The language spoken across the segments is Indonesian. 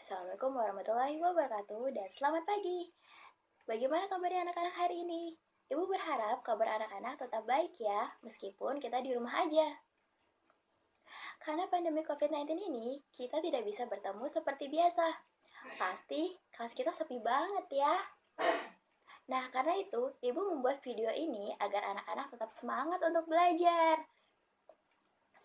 Assalamualaikum warahmatullahi wabarakatuh dan selamat pagi. Bagaimana kabarnya anak-anak hari ini? Ibu berharap kabar anak-anak tetap baik ya, meskipun kita di rumah aja. Karena pandemi COVID-19 ini, kita tidak bisa bertemu seperti biasa. Pasti kelas kita sepi banget ya. Nah, karena itu, ibu membuat video ini agar anak-anak tetap semangat untuk belajar.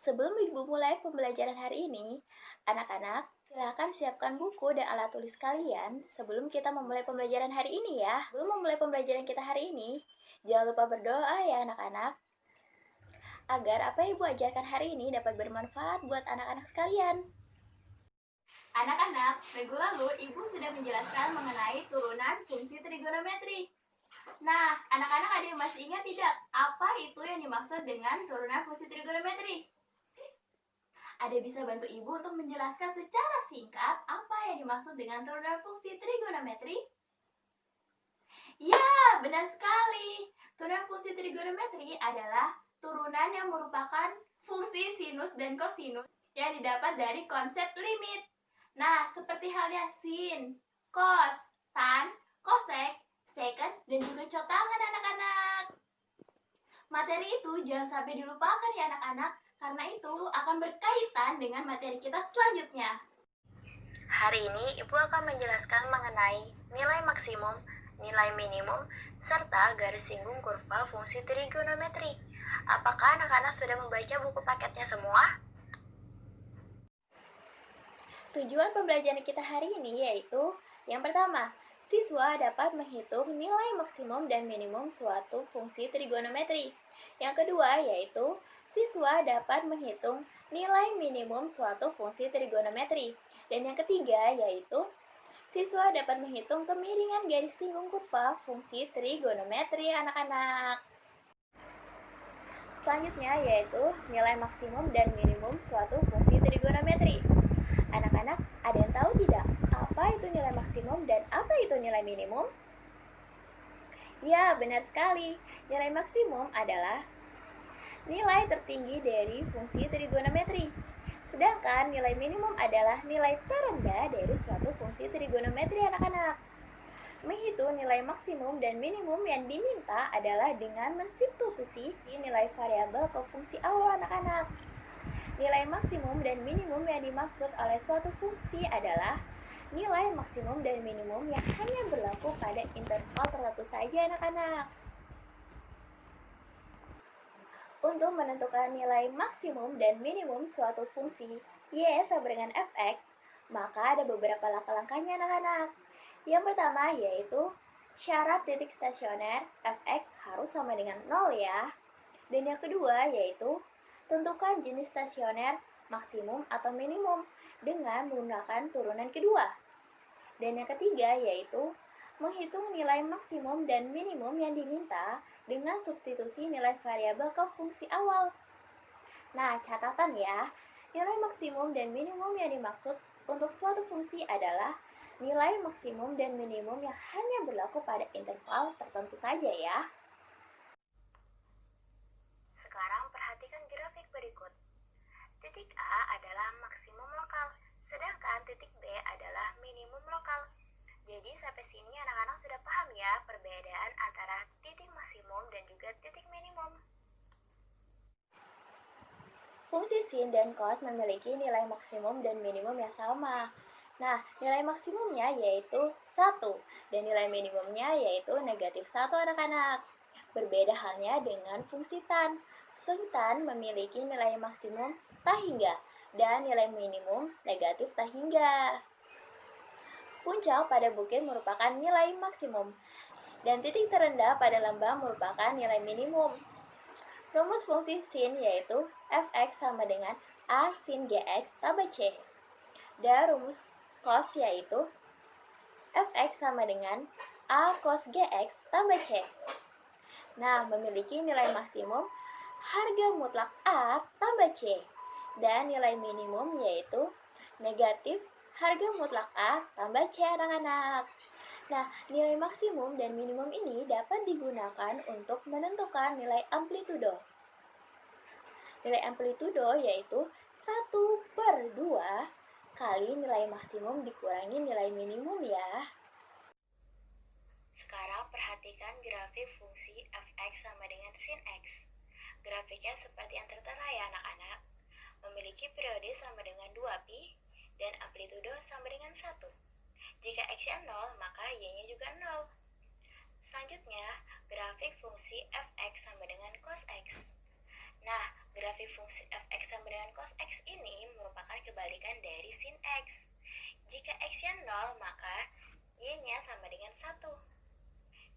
Sebelum ibu mulai pembelajaran hari ini, anak-anak silakan siapkan buku dan alat tulis kalian sebelum kita memulai pembelajaran hari ini ya. Sebelum memulai pembelajaran kita hari ini, jangan lupa berdoa ya anak-anak, agar apa yang ibu ajarkan hari ini dapat bermanfaat buat anak-anak sekalian. Anak-anak, minggu lalu ibu sudah menjelaskan mengenai turunan fungsi trigonometri. Nah, anak-anak ada yang masih ingat tidak apa itu yang dimaksud dengan turunan fungsi trigonometri? Ada bisa bantu ibu untuk menjelaskan secara singkat apa yang dimaksud dengan turunan fungsi trigonometri? Ya, benar sekali. Turunan fungsi trigonometri adalah turunan yang merupakan fungsi sinus dan kosinus yang didapat dari konsep limit. Nah, seperti halnya sin, cos, tan, kosek, secant, dan juga cotangan anak-anak. Materi itu jangan sampai dilupakan ya anak-anak, karena itu akan berkaitan dengan materi kita selanjutnya. Hari ini Ibu akan menjelaskan mengenai nilai maksimum, nilai minimum, serta garis singgung kurva fungsi trigonometri. Apakah anak-anak sudah membaca buku paketnya semua? Tujuan pembelajaran kita hari ini yaitu yang pertama, siswa dapat menghitung nilai maksimum dan minimum suatu fungsi trigonometri. Yang kedua yaitu siswa dapat menghitung nilai minimum suatu fungsi trigonometri. Dan yang ketiga yaitu siswa dapat menghitung kemiringan garis singgung kurva fungsi trigonometri anak-anak. Selanjutnya yaitu nilai maksimum dan minimum suatu fungsi trigonometri. Anak-anak, ada yang tahu tidak apa itu nilai maksimum dan apa itu nilai minimum? Ya, benar sekali. Nilai maksimum adalah nilai tertinggi dari fungsi trigonometri. Sedangkan nilai minimum adalah nilai terendah dari suatu fungsi trigonometri anak-anak. Menghitung nilai maksimum dan minimum yang diminta adalah dengan mensubstitusi nilai variabel ke fungsi awal anak-anak. Nilai maksimum dan minimum yang dimaksud oleh suatu fungsi adalah nilai maksimum dan minimum yang hanya berlaku pada interval tertentu saja anak-anak. Untuk menentukan nilai maksimum dan minimum suatu fungsi y sama dengan fx, maka ada beberapa langkah-langkahnya anak-anak. Yang pertama yaitu syarat titik stasioner fx harus sama dengan 0 ya. Dan yang kedua yaitu tentukan jenis stasioner maksimum atau minimum dengan menggunakan turunan kedua. Dan yang ketiga yaitu menghitung nilai maksimum dan minimum yang diminta dengan substitusi nilai variabel ke fungsi awal. Nah, catatan ya, nilai maksimum dan minimum yang dimaksud untuk suatu fungsi adalah nilai maksimum dan minimum yang hanya berlaku pada interval tertentu saja ya. Sekarang perhatikan grafik berikut. Titik A adalah maksimum lokal, sedangkan titik B adalah minimum lokal. Jadi sampai sini anak-anak sudah paham ya perbedaan antara titik maksimum dan juga titik minimum. Fungsi sin dan cos memiliki nilai maksimum dan minimum yang sama. Nah, nilai maksimumnya yaitu 1 dan nilai minimumnya yaitu negatif 1 anak-anak. Berbeda halnya dengan fungsi tan. Fungsi tan memiliki nilai maksimum tak hingga dan nilai minimum negatif tak hingga. Puncak pada bukit merupakan nilai maksimum dan titik terendah pada lembah merupakan nilai minimum. Rumus fungsi sin yaitu fx sama dengan a sin gx tambah c. Dan rumus cos yaitu fx sama dengan a cos gx tambah c. Nah, memiliki nilai maksimum harga mutlak A tambah C. Dan nilai minimum yaitu negatif harga mutlak A tambah C anak-anak. Nah, nilai maksimum dan minimum ini dapat digunakan untuk menentukan nilai amplitudo. Nilai amplitudo yaitu 1/2 kali nilai maksimum dikurangi nilai minimum ya. Sekarang perhatikan grafik fungsi f(x) sama dengan sin x. Grafiknya seperti yang tertera ya anak-anak. Memiliki periode sama dengan 2pi dan amplitudo sama dengan 1. Jika x-nya 0, maka y-nya juga 0. Selanjutnya, grafik fungsi f(x) sama dengan cos x. Nah, grafik fungsi f(x) sama dengan cos x ini merupakan kebalikan dari sin x. Jika x-nya 0, maka y-nya sama dengan 1.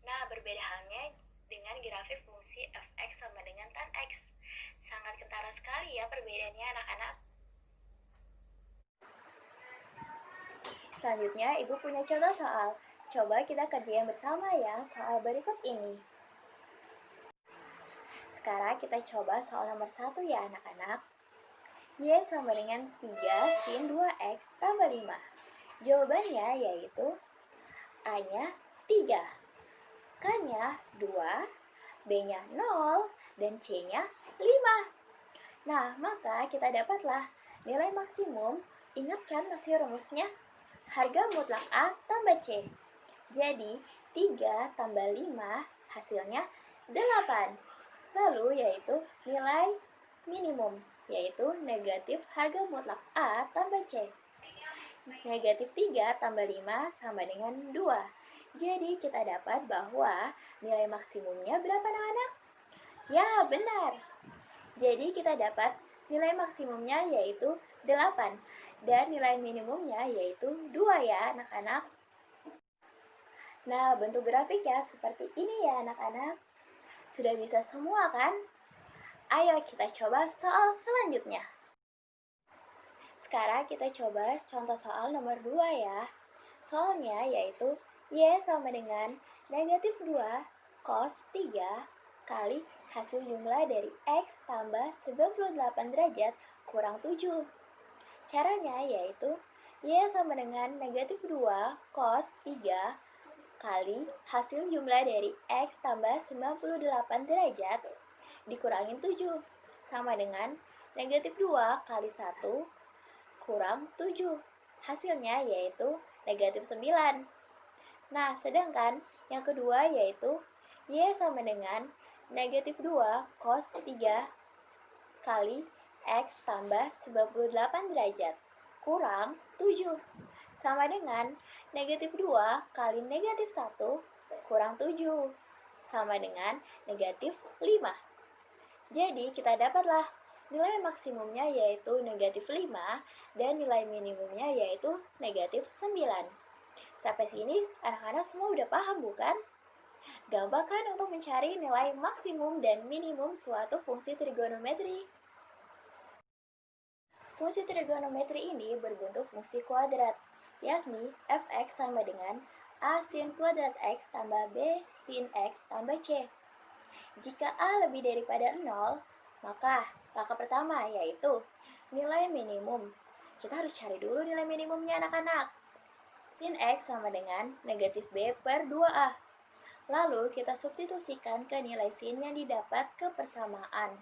Nah, berbeda halnya dengan grafik fungsi f(x) sama dengan tan x. Sangat kentara sekali ya perbedaannya anak-anak. Selanjutnya, Ibu punya contoh soal. Coba kita kerjain bersama ya soal berikut ini. Sekarang kita coba soal nomor 1 ya anak-anak. Y sama dengan 3 sin 2x tambah 5. Jawabannya yaitu A-nya 3, K-nya 2, B-nya 0, dan C-nya 5. Nah, maka kita dapatlah nilai maksimum. Ingat kan masih rumusnya? Harga mutlak A tambah C. Jadi, 3 tambah 5 hasilnya 8. Lalu yaitu nilai minimum, yaitu negatif harga mutlak A tambah C. Negatif 3 tambah 5 sama dengan 2. Jadi kita dapat bahwa nilai maksimumnya berapa anak-anak? Ya, benar. Jadi kita dapat nilai maksimumnya yaitu 8 dan nilai minimumnya yaitu 2 ya anak-anak. Nah, bentuk grafiknya seperti ini ya anak-anak. Sudah bisa semua kan? Ayo kita coba soal selanjutnya. Sekarang kita coba contoh soal nomor 2 ya. Soalnya yaitu Y sama dengan negatif 2 cos 3 kali hasil jumlah dari X tambah 98 derajat kurang 7. Caranya yaitu Y sama dengan negatif 2 cos 3 kali hasil jumlah dari X tambah 98 derajat dikurangin 7 sama dengan negatif 2 kali 1 kurang 7. Hasilnya yaitu negatif 9. Nah, sedangkan yang kedua yaitu Y sama dengan negatif 2 cos 3 kali X tambah 98 derajat kurang 7 sama dengan negatif 2 kali negatif 1 kurang 7 sama dengan negatif 5. Jadi kita dapatlah nilai maksimumnya yaitu negatif 5 dan nilai minimumnya yaitu negatif 9. Sampai sini anak-anak semua udah paham bukan? Gampang kan untuk mencari nilai maksimum dan minimum suatu fungsi trigonometri? Fungsi trigonometri ini berbentuk fungsi kuadrat, yakni f(x) sama dengan a sin kuadrat x tambah b sin x tambah c. Jika a lebih daripada 0, maka langkah pertama yaitu nilai minimum. Kita harus cari dulu nilai minimumnya anak-anak. Sin x sama dengan negatif b per 2a. Lalu kita substitusikan ke nilai sin yang didapat ke persamaan.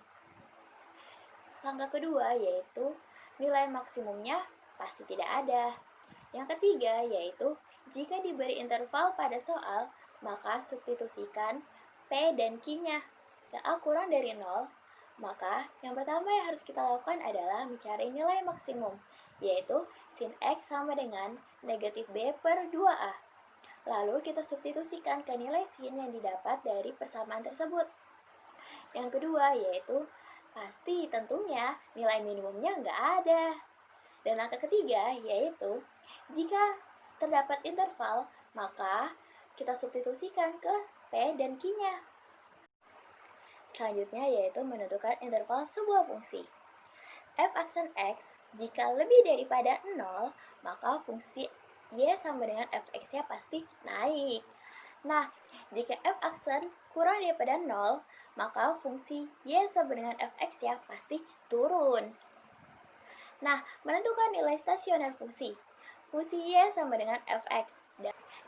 Langkah kedua yaitu nilai maksimumnya pasti tidak ada. Yang ketiga yaitu jika diberi interval pada soal, maka substitusikan P dan Q-nya. Jika A kurang dari 0, maka yang pertama yang harus kita lakukan adalah mencari nilai maksimum, yaitu sin X sama dengan negatif B per 2A. Lalu kita substitusikan ke nilai sin yang didapat dari persamaan tersebut. Yang kedua yaitu pasti tentunya nilai minimumnya nggak ada. Dan langkah ketiga yaitu jika terdapat interval, maka kita substitusikan ke P dan Q-nya. Selanjutnya yaitu menentukan interval sebuah fungsi. F aksen X jika lebih daripada 0, maka fungsi Y sama dengan fx-nya pasti naik. Nah, jika f aksen kurang daripada 0, maka fungsi Y sama dengan fx-nya pasti turun. Nah, menentukan nilai stasioner fungsi. Fungsi Y sama dengan fx.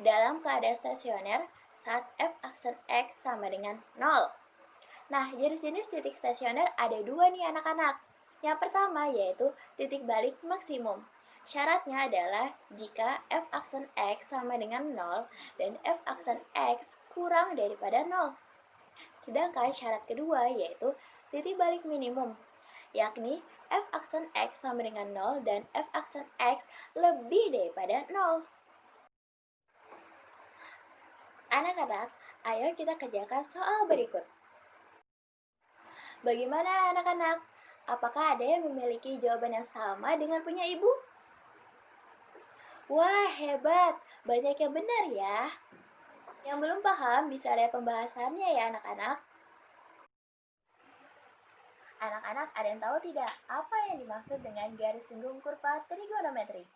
Dalam keadaan stasioner, saat f aksen X sama dengan 0. Nah, jenis-jenis titik stasioner ada dua nih anak-anak. Yang pertama yaitu titik balik maksimum. Syaratnya adalah jika f aksen x sama dengan 0 dan f aksen x kurang daripada 0. Sedangkan syarat kedua yaitu titik balik minimum, yakni f aksen x sama dengan 0 dan f aksen x lebih daripada 0. Anak-anak, ayo kita kerjakan soal berikut. Bagaimana anak-anak? Apakah ada yang memiliki jawaban yang sama dengan punya ibu? Wah, hebat! Banyak yang benar ya. Yang belum paham bisa lihat pembahasannya ya anak-anak. Anak-anak, ada yang tahu tidak apa yang dimaksud dengan garis singgung kurva trigonometri?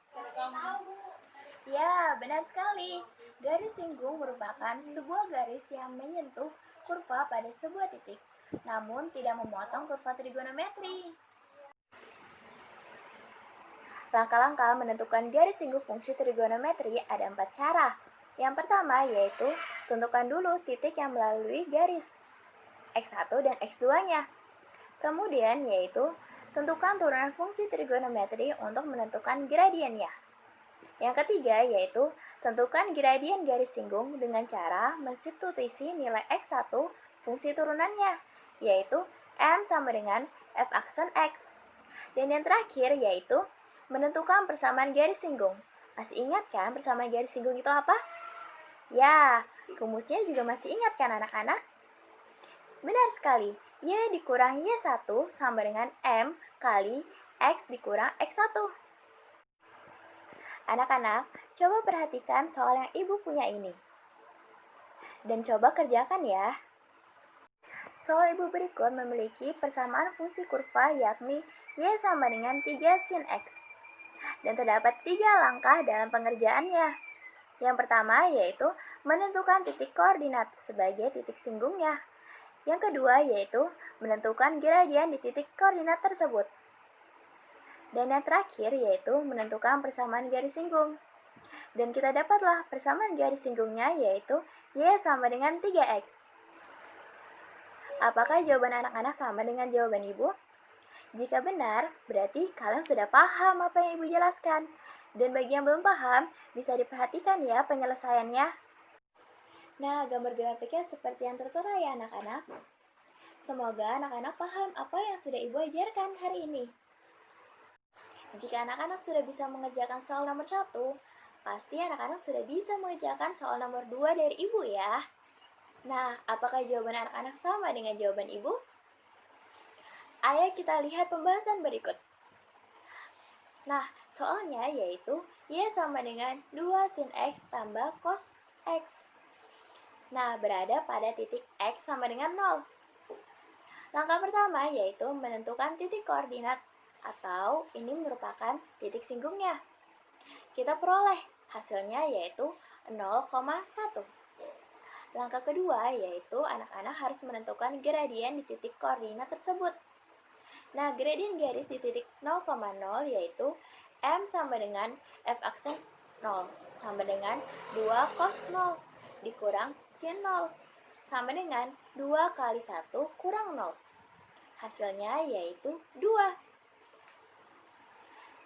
Ya, benar sekali. Garis singgung merupakan sebuah garis yang menyentuh kurva pada sebuah titik, namun tidak memotong kurva trigonometri. Langkah-langkah menentukan garis singgung fungsi trigonometri ada 4 cara. Yang pertama yaitu tentukan dulu titik yang melalui garis x1 dan x2-nya. Kemudian yaitu tentukan turunan fungsi trigonometri untuk menentukan gradiennya. Yang ketiga yaitu tentukan gradien garis singgung dengan cara mensubstitusi nilai x1 fungsi turunannya, yaitu m sama dengan f aksen x. Dan yang terakhir yaitu menentukan persamaan garis singgung. Masih ingat kan persamaan garis singgung itu apa? Ya, rumusnya juga masih ingat kan anak-anak? Benar sekali, y dikurang y1 sama dengan m kali x dikurang x1. Anak-anak, coba perhatikan soal yang ibu punya ini. Dan coba kerjakan ya. Soal ibu berikut memiliki persamaan fungsi kurva yakni y sama dengan 3 sin x. Dan terdapat 3 langkah dalam pengerjaannya. Yang pertama yaitu menentukan titik koordinat sebagai titik singgungnya. Yang kedua yaitu menentukan gradien di titik koordinat tersebut. Dan yang terakhir yaitu menentukan persamaan garis singgung. Dan kita dapatlah persamaan garis singgungnya yaitu y sama dengan 3x. Apakah jawaban anak-anak sama dengan jawaban ibu? Jika benar, berarti kalian sudah paham apa yang ibu jelaskan. Dan bagi yang belum paham, bisa diperhatikan ya penyelesaiannya. Nah, gambar grafiknya seperti yang tertera ya anak-anak. Semoga anak-anak paham apa yang sudah ibu ajarkan hari ini. Jika anak-anak sudah bisa mengerjakan soal nomor 1, pasti anak-anak sudah bisa mengerjakan soal nomor 2 dari ibu ya. Nah, apakah jawaban anak-anak sama dengan jawaban ibu? Ayo kita lihat pembahasan berikut. Nah, soalnya yaitu y sama dengan 2 sin x tambah cos x. Nah, berada pada titik x sama dengan 0. Langkah pertama yaitu menentukan titik koordinat atau ini merupakan titik singgungnya. Kita peroleh hasilnya yaitu 0,1. Langkah kedua yaitu anak-anak harus menentukan gradien di titik koordinat tersebut. Nah, gradien garis di titik 0,0 yaitu m sama dengan f aksen 0 sama dengan 2 cos 0 dikurang sin 0 sama dengan 2 kali 1 kurang 0. Hasilnya yaitu 2.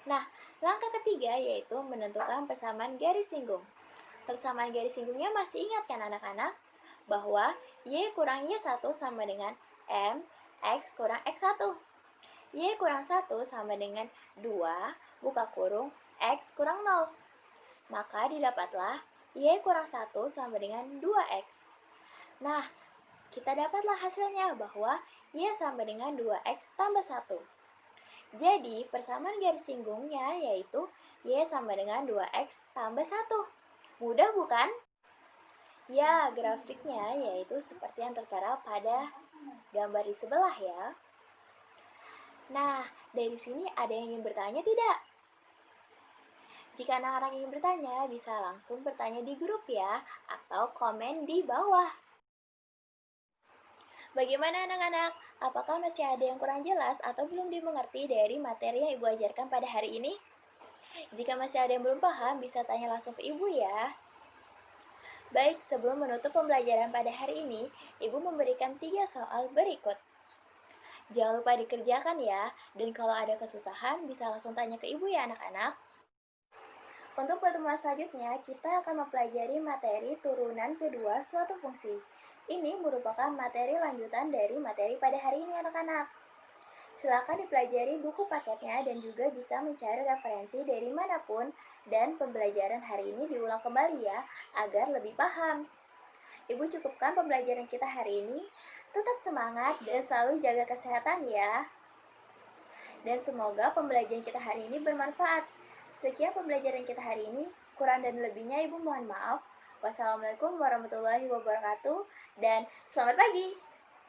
Nah, langkah ketiga yaitu menentukan persamaan garis singgung. Persamaan garis singgungnya masih ingat kan anak-anak? Bahwa y kurang y1 sama dengan m x kurang x1. Y kurang 1 sama dengan 2 buka kurung x kurang 0. Maka didapatlah y kurang 1 sama dengan 2x. Nah, kita dapatlah hasilnya bahwa y sama dengan 2x tambah 1. Jadi, persamaan garis singgungnya yaitu y sama dengan 2x tambah 1. Mudah bukan? Ya, grafiknya yaitu seperti yang tertera pada gambar di sebelah ya. Nah, dari sini ada yang ingin bertanya tidak? Jika anak-anak ingin bertanya, bisa langsung bertanya di grup ya, atau komen di bawah. Bagaimana anak-anak? Apakah masih ada yang kurang jelas atau belum dimengerti dari materi yang ibu ajarkan pada hari ini? Jika masih ada yang belum paham, bisa tanya langsung ke ibu ya. Baik, sebelum menutup pembelajaran pada hari ini, ibu memberikan 3 soal berikut. Jangan lupa dikerjakan ya, dan kalau ada kesusahan bisa langsung tanya ke ibu ya anak-anak. Untuk pertemuan selanjutnya, kita akan mempelajari materi turunan kedua suatu fungsi. Ini merupakan materi lanjutan dari materi pada hari ini anak-anak. Silakan dipelajari buku paketnya dan juga bisa mencari referensi dari manapun dan pembelajaran hari ini diulang kembali ya, agar lebih paham. Ibu cukupkan pembelajaran kita hari ini. Tetap semangat dan selalu jaga kesehatan ya. Dan semoga pembelajaran kita hari ini bermanfaat. Sekian pembelajaran kita hari ini. Kurang dan lebihnya Ibu mohon maaf. Wassalamualaikum warahmatullahi wabarakatuh dan selamat pagi.